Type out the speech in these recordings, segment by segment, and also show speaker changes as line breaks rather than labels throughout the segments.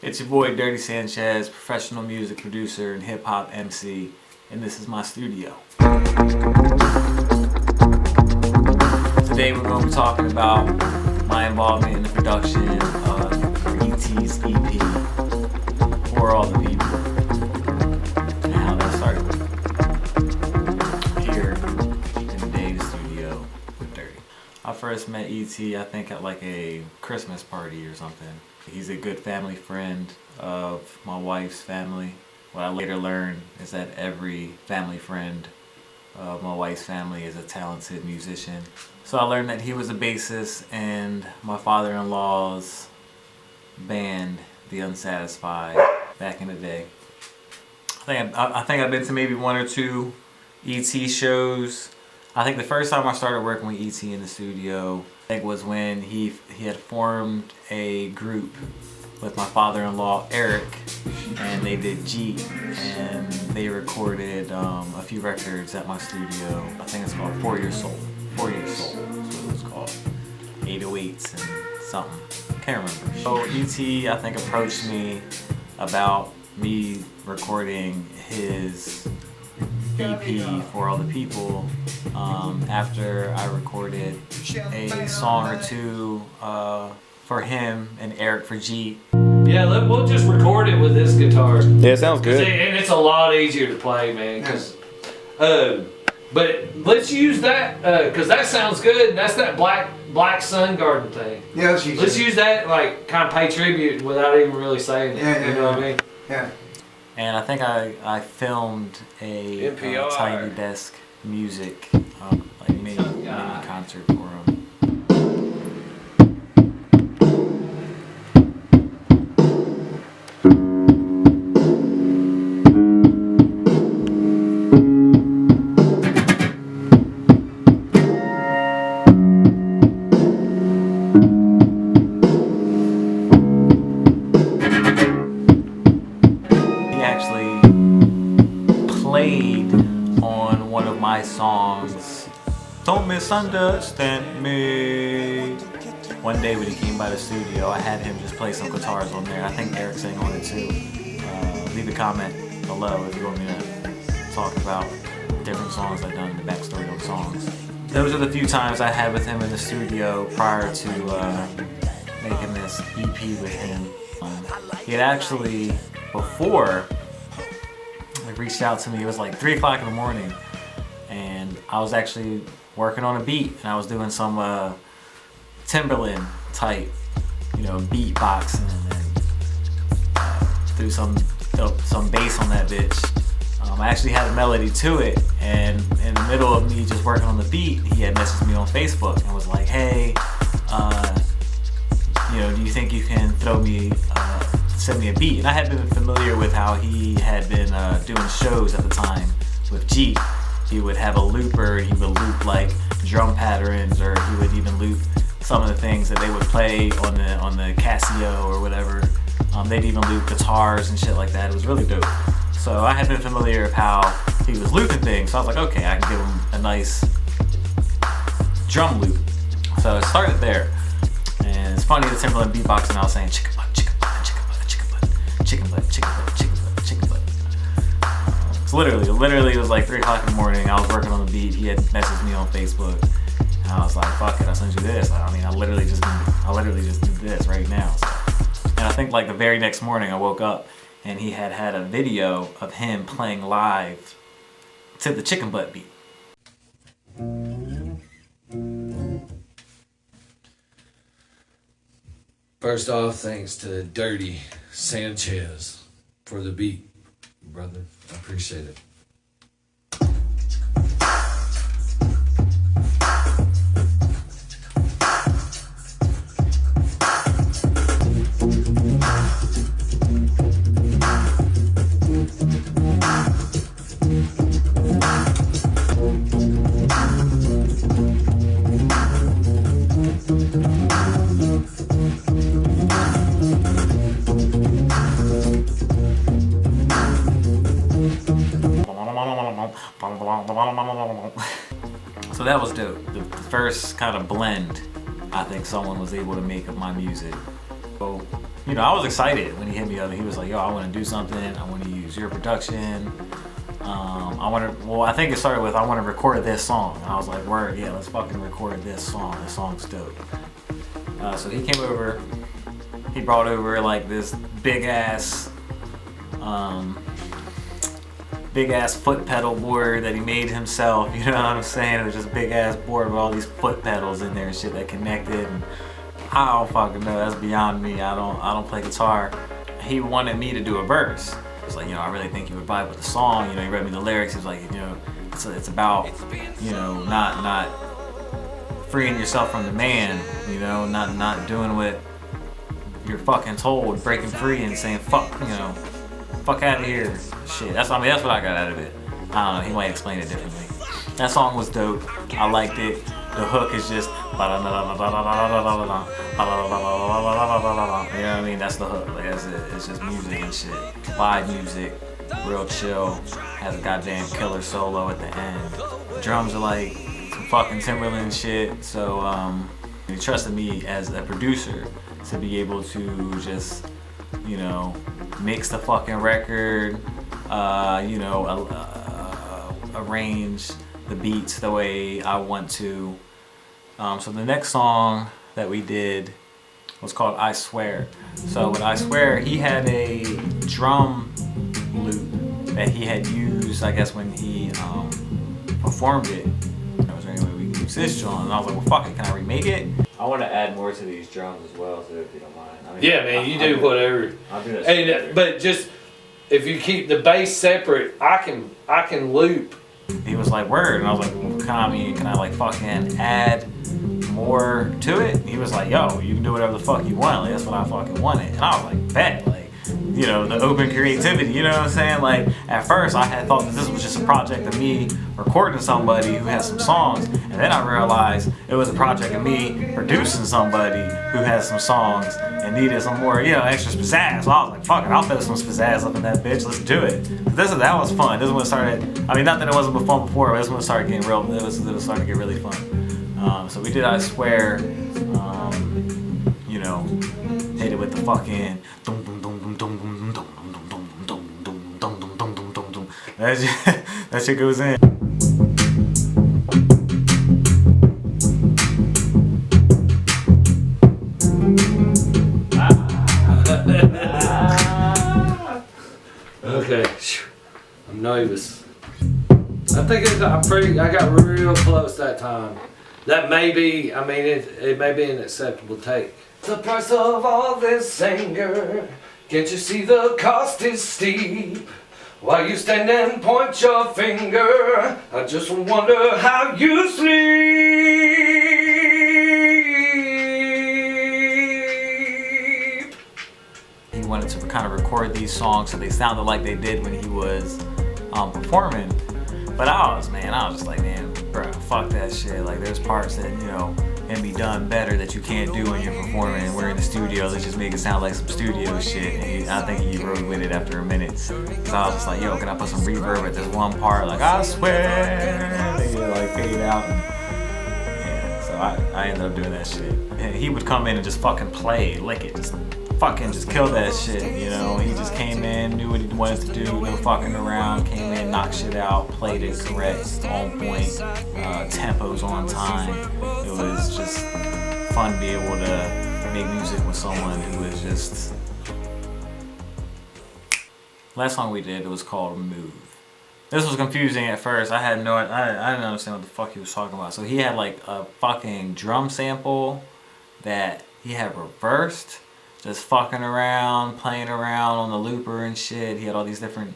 It's your boy Derrtie Sanchez, professional music producer and hip hop MC, and this is my studio. Today we're going to be talking about my involvement in the production of Derrtie's EP, For All the People, and how that started here in the Dave studio with Derrtie. I first met E.T. I think at like a Christmas party or something. He's a good family friend of my wife's family. What I later learned is that every family friend of my wife's family is a talented musician. So I learned that he was a bassist in my father-in-law's band, The Unsatisfied, back in the day. I think I've been to maybe one or two E.T. shows. I think the first time I started working with E.T. in the studio, I think was when he had formed a group with my father-in-law Eric, and they did Jeep, and they recorded a few records at my studio. I think it's called 4 Years Soul. 4 Years Soul is what it was called. 808s and something. Can't remember. So E.T. I think approached me about me recording his EP For All the People after I recorded a song or two for him and Eric for G.
Yeah, we'll just record it with this guitar.
Yeah, it sounds good.
And it's a lot easier to play, man. But let's use that because that sounds good. That's that Black Sun Garden thing.
Yeah,
let's use that, like, kind of pay tribute without even really saying it.
Yeah,
you know what I mean?
Yeah.
And I think I filmed a Tiny Desk music like mini concert for him. Played on one of my songs, Don't Misunderstand Me. One day when he came by the studio, I had him just play some guitars on there. I think Eric sang on it too. Leave a comment below if you want me to talk about different songs I've done, the backstory of songs. Those are the few times I had with him in the studio prior to making this EP with him. He had actually, before, reached out to me. It was like 3 o'clock in the morning, and I was actually working on a beat, and I was doing some Timberland type, beatboxing, and threw some bass on that bitch. I actually had a melody to it, and in the middle of me just working on the beat, he had messaged me on Facebook and was like, "Hey, do you think you can send me a beat?" And I had been familiar with how he had been doing shows at the time with Jeep. He would have a looper, he would loop like drum patterns, or he would even loop some of the things that they would play on the Casio or whatever. They'd even loop guitars and shit like that. It was really dope. So I had been familiar with how he was looping things, so I was like, okay, I can give him a nice drum loop. So it started there. And it's funny, the Timberland beatboxing, I was saying chicken butt, chicken butt, chicken butt, chicken butt, chicken butt, chicken butt, chicken butt, chicken butt. It's literally it was like 3 o'clock in the morning. I was working on the beat. He had messaged me on Facebook, and I was like, "Fuck it, I'll send you this." I literally just did this right now. So. And I think like the very next morning, I woke up and he had a video of him playing live to the chicken butt beat.
First off, thanks to Derrtie Sanchez for the beat, brother. I appreciate it.
was dope. The first kind of blend I think someone was able to make of my music. So, you know, I was excited when he hit me up and he was like, yo, I want to do something. I want to use your production. I think it started with, I want to record this song. And I was like, word, yeah, let's fucking record this song. This song's dope. So he came over, he brought over like this big ass foot pedal board that he made himself, you know what I'm saying? It was just a big ass board with all these foot pedals in there and shit that connected. And I don't fucking know, that's beyond me. I don't play guitar. He wanted me to do a verse. He was like, you know, I really think you would vibe with the song. You know, he read me the lyrics. He was like, you know, it's about, you know, not freeing yourself from the man, you know, not doing what you're fucking told, breaking free and saying fuck, you know, fuck out of here. Shit, that's what I got out of it. I don't know, he might explain it differently. That song was dope. I liked it. The hook is just, you know what I mean? That's the hook. Like, that's it. It's just music and shit. Vibe music, real chill. Has a goddamn killer solo at the end. The drums are like some fucking Timberland shit. So he trusted me as a producer to be able to just, you know, mix the fucking record, you know, arrange the beats the way I want to. So the next song that we did was called I Swear. So with I Swear, he had a drum loop that he had used, I guess, when he performed it. Was there any way we could use this drum? And I was like, well, fuck it, can I remake it? I want to add more to these drums as well, so if you don't mind. I mean,
yeah, man, you do whatever.
I'll do that.
And, but just if you keep the bass separate, I can loop.
He was like, word, and I was like, well, can I like fucking add more to it? And he was like, yo, you can do whatever the fuck you want. Like, that's what I fucking wanted. And I was like, bet, like, you know, the open creativity, you know what I'm saying? Like, at first I had thought that this was just a project of me recording somebody who has some songs, and then I realized it was a project of me producing somebody who has some songs and needed some more, you know, extra pizzazz. So I was like, fuck it, I'll throw some pizzazz up in that bitch, let's do it. That was fun. This is when it started, I mean, not that it wasn't fun before, but this is when it started getting real, it was starting to get really fun. So we did I Swear, you know, hit it with the fucking dum dum dum dum dum dum dum dum dum dum dum dum dum dum dum dum. That shit goes in.
Okay, I'm nervous. I think I got real close that time. That may be, I mean, it may be an acceptable take. The price of all this anger, can't you see the cost is steep? While you stand and point your finger, I just wonder how you sleep.
He wanted to kind of record these songs so they sounded like they did when he was performing. But I was just like, man, bro, fuck that shit. Like, there's parts that, you know, can be done better that you can't do when you're performing. We're in the studio, let's just make it sound like some studio shit. And I think he rode with it after a minute. So I was just like, yo, can I put some reverb at this one part? Like, I swear. They like fade out. And, yeah, so I ended up doing that shit. And he would come in and just fucking play, lick it, just kill that shit, you know. He just came in, knew what he wanted to do, no fucking around, came in, knocked shit out, played it correct, on point, tempos on time. It was just fun to be able to make music with someone who is just... Last song we did, it was called Move. This was confusing at first. I didn't understand what the fuck he was talking about. So he had like a fucking drum sample that he had reversed, just fucking around, playing around on the looper and shit. He had all these different,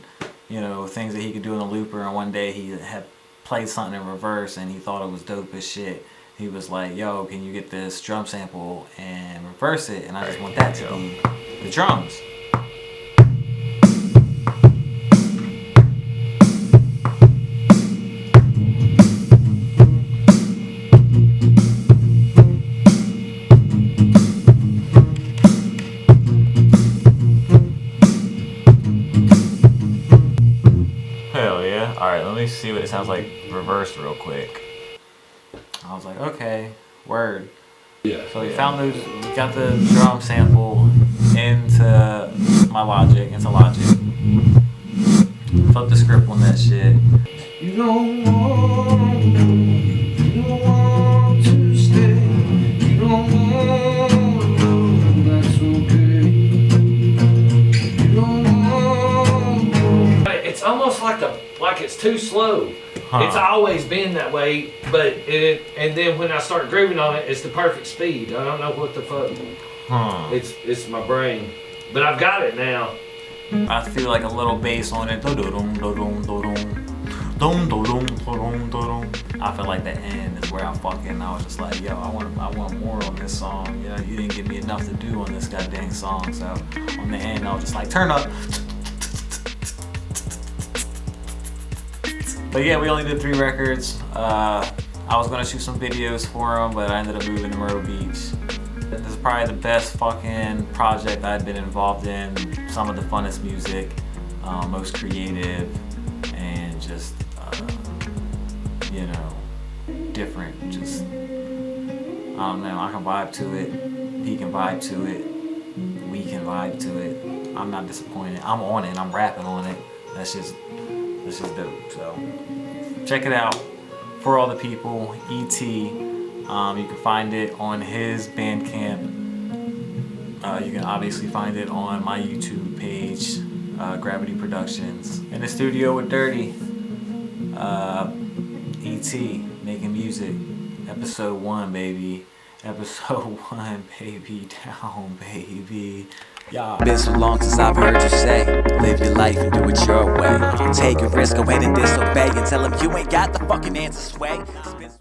you know, things that he could do in the looper, and one day he had played something in reverse and he thought it was dope as shit. He was like, yo, can you get this drum sample and reverse it? And I just want that to be the drums. Hell yeah. Alright, let me see what it sounds like reversed real quick. I was like, okay, word.
Yeah.
So we got the drum sample into Logic. Flip the script on that shit.
You don't want to stay. You don't want to go. That's okay. You don't want to. It's almost like it's too slow.
Huh.
It's always been that way, but and then when I start grooving on it, it's the perfect speed. I don't know what the fuck.
Huh.
It's my brain, but I've got it now.
I feel like a little bass on it. I feel like the end is where I was just like, yo, I want more on this song. You know, you didn't give me enough to do on this goddamn song. So on the end, I was just like, turn up. But yeah, we only did 3 records. I was gonna shoot some videos for them, but I ended up moving to Myrtle Beach. This is probably the best fucking project I've been involved in. Some of the funnest music, most creative, and just, you know, different. Just, I don't know, I can vibe to it. He can vibe to it. We can vibe to it. I'm not disappointed. I'm on it. I'm rapping on it. That's just dope. So check it out. For all the people, E.T. You can find it on his Bandcamp. You can obviously find it on my YouTube page, Gravity Productions. In the studio with Derrtie. E.T. making music. Episode 1, baby. Episode 1, baby. Down, baby. Yeah.
Been so long since I've heard you say, live your life and do it your way. Take a risk, go ahead and disobey, and tell them you ain't got the fucking answer, sway.